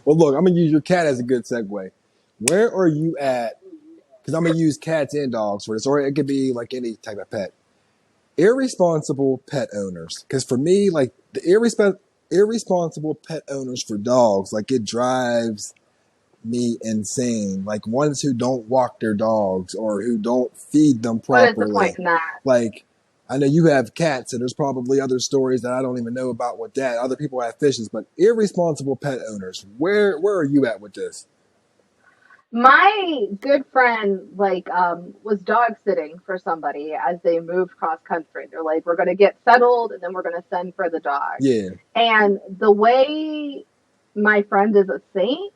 Well, look, I'm gonna use your cat as a good segue. Where are you at? Because I'm gonna use cats and dogs for this, or it could be like any type of pet. Irresponsible pet owners. Because for me, like the irresponsible pet owners for dogs, like it drives me insane. Like ones who don't walk their dogs or who don't feed them What is the point properly. in that? Like I know you have cats, and there's probably other stories that I don't even know about with that. Other people have fishes, but irresponsible pet owners. Where are you at with this? My good friend was dog sitting for somebody as they moved cross country. They're like, we're gonna get settled and then we're gonna send for the dog. Yeah. And the way my friend is a saint,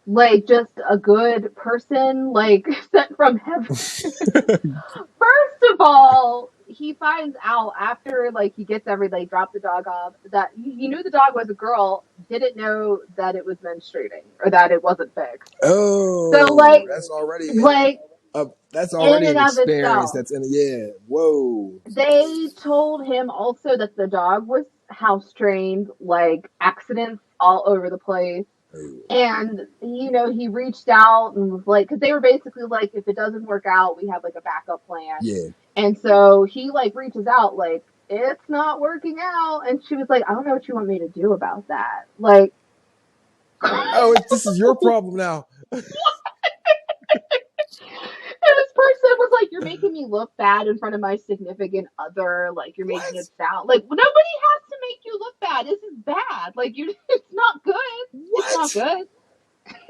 like just a good person, like sent from heaven. First of all, he finds out after like he gets everything, drop the dog off, that he knew the dog was a girl, didn't know that it was menstruating or that it wasn't fixed. So Oh, that's already like that's in already and an of experience. itself, That's in yeah. Whoa. they told him also that the dog was house trained, like accidents all over the place. And he reached out and was like, because they were basically like, if it doesn't work out, we have like a backup plan. Yeah. And so he like reaches out, like, it's not working out. And she was like, I don't know what you want me to do about that. Like, Oh, this is your problem now. and this person was like, "You're making me look bad in front of my significant other. Like, you're making What? it sound like nobody has to make you look bad. This is bad. Like, it's not good. It's not What? good."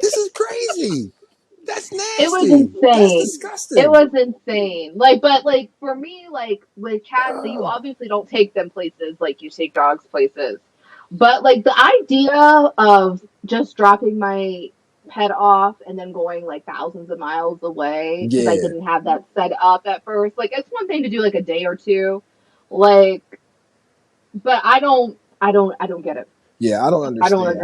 This is crazy. That's It was nasty. That's insane. It disgusting. was insane. Like, but like for me, like with cats, you Oh, obviously don't take them places like you take dogs places. But like the idea of just dropping my pet off and then going like thousands of miles away because I yeah. didn't have that set up at first. Like it's one thing to do like a day or two, like, but I don't get it. Yeah, I don't I don't understand.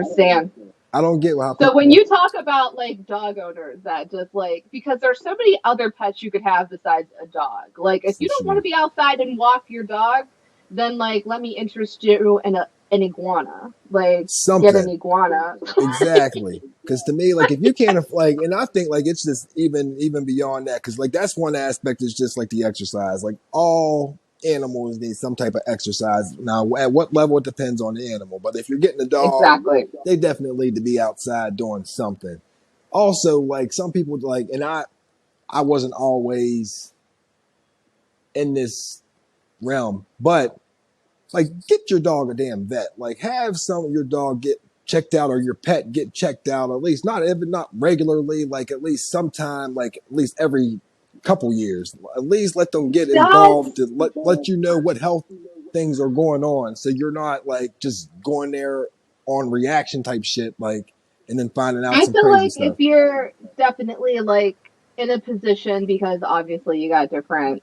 understand. I don't get how So when people you talk about like dog owners that just like because there's so many other pets you could have besides a dog. Like if for you don't want to sure. be outside and walk your dog, then like let me interest you in an iguana. Like get an Something. iguana. Exactly. Because to me, like, if you can't, like, and I think, like, it's just even beyond that. Because, like, that's one aspect is just like the exercise. Like, all animals need some type of exercise. Now, at what level, it depends on the animal. But if you're getting a dog, Exactly. they definitely need to be outside doing something. Also, like, some people, like, and I wasn't always in this realm, but like get your dog a damn vet. Like have some of your dog get checked out or your pet get checked out at least not even not regularly, like at least sometime, like at least every couple years. At least let them get That's involved to let you know what health things are going on. So you're not like just going there on reaction type shit, like and then finding out I some feel crazy like if stuff. you're definitely like in a position because obviously you got different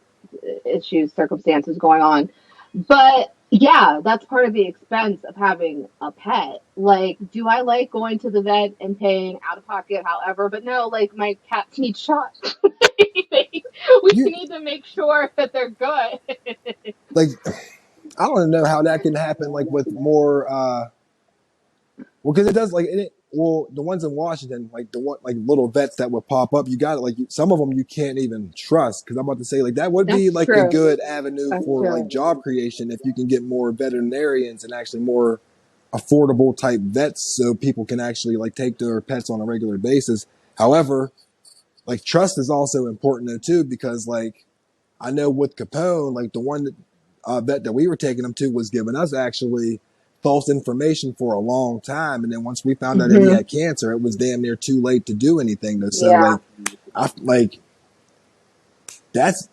issues, circumstances going on. But yeah, that's part of the expense of having a pet. Like, do I like going to the vet and paying out of pocket, however? But no, like my cats need shots. We You need to make sure that they're good. like I don't know how that can happen like with more well, because it does like well, the ones in Washington, like the one like little vets that would pop up, you got it. Like some of them you can't even trust. Because I'm about to say like that would be That's like a true. good avenue That's for like true. job creation if you can get more veterinarians and actually more affordable type vets, so people can actually like take their pets on a regular basis. However, like trust is also important though too, because like I know with Capone, like the one that vet that we were taking him to was giving us actually false information for a long time, and then once we found out that he Hmm. had cancer, it was damn near too late to do anything. Though, so Yeah. like I like that's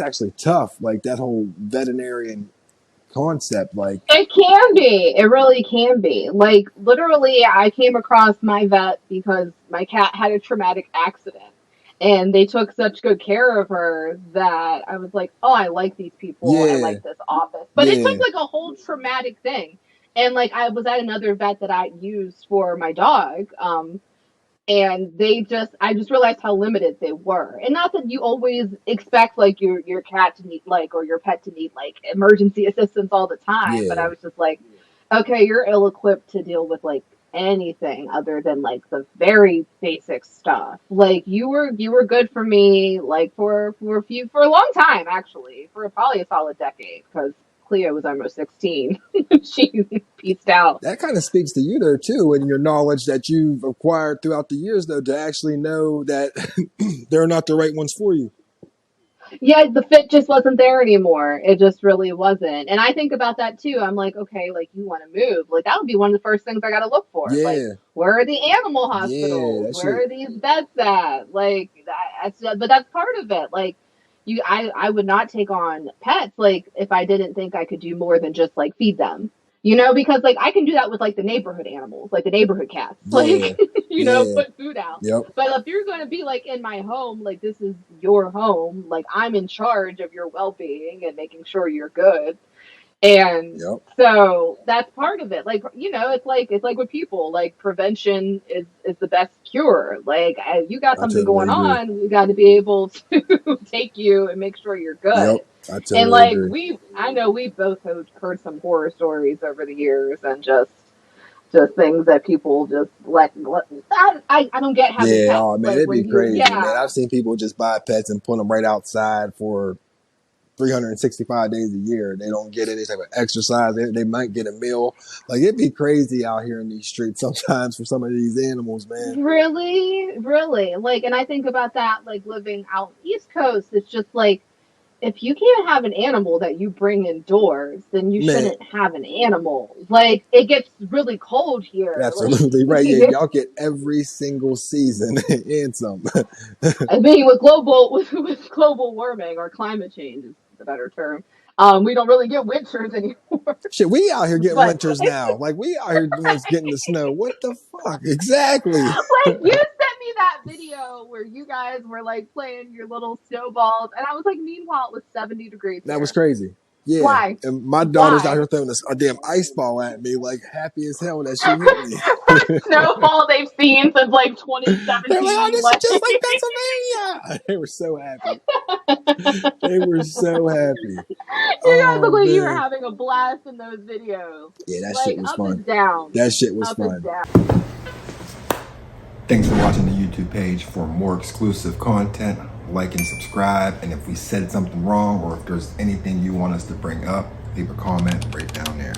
actually tough. Like that whole veterinarian concept. Like It can be. It really can be. Like, literally, I came across my vet because my cat had a traumatic accident. And they took such good care of her that I was like, oh, I like these people. I yeah, like this office. But it took yeah, like a whole traumatic thing. And like, I was at another vet that I used for my dog. And I just realized how limited they were. And not that you always expect like your cat to need like or your pet to need like emergency assistance all the time, but yeah. I was just like, okay, you're ill equipped to deal with like anything other than like the very basic stuff. Like you were good for me like for a long time actually, for probably a solid decade because Cleo was almost 16. She pieced out. That kind of speaks to you though too, and your knowledge that you've acquired throughout the years though, to actually know that they're not the right ones for you. Yeah, the fit just wasn't there anymore. It just really wasn't. And I think about that too. I'm like, okay, like you want to move. Like that would be one of the first things I got to look for. Like, Yeah, where are the animal yeah, hospitals? that Where shit. are these vets at? Like, but that's part of it. Like, I would not take on pets, like, if I didn't think I could do more than just like feed them. You know, because like I can do that with like the neighborhood animals, like the neighborhood cats. Yeah, Like, yeah, put food out. yep, But if you're going to be like in my home, like this is your home, like I'm in charge of your well being and making sure you're good. And yep, so that's part of it. Like, it's like with people, like prevention is the best cure. Like, you got I something going totally agree. on, we got to be able to take you and make sure you're Yep, good. I And totally like agree. I know we both heard some horror stories over the years, and just things that people just let I don't get having Yeah, pets. oh man, Like it'd be when you, crazy, man. yeah, I've seen people just buy pets and put them right outside for 365 days a year. They don't get any type of exercise. They might get a meal. Like it'd be crazy out here in these streets sometimes for some of these animals, man. really, really. Like, and I think about that, like living out East Coast, it's just like, if you can't have an animal that you bring indoors, then you Man, shouldn't have an animal. Like, it gets really cold here. Like, absolutely right. Yeah, y'all get every single season and some. I mean, with global warming or climate change is the better term. We don't really get winters anymore. Shit, we out here getting But winters now. Like we out here the ones getting the snow. What the fuck? Exactly. like, you sent me that video where you guys were like playing your little snowballs, and I was like, meanwhile, it was 70 degrees That was here. crazy. Yeah. Why? And my daughter's out Why? here throwing a damn ice ball at me, like happy as hell that shit hit me. First snowfall they've seen since like They're like, oh, 2017. this is Like, just like Pennsylvania. They were so happy. They were so happy. you guys look Oh like you were man. having a blast in those videos. Yeah, that shit Like, was up fun. and down. That shit was Up and fun. down. Thanks for watching the YouTube page. For more exclusive content, like and subscribe. And if we said something wrong or if there's anything you want us to bring up, leave a comment right down there.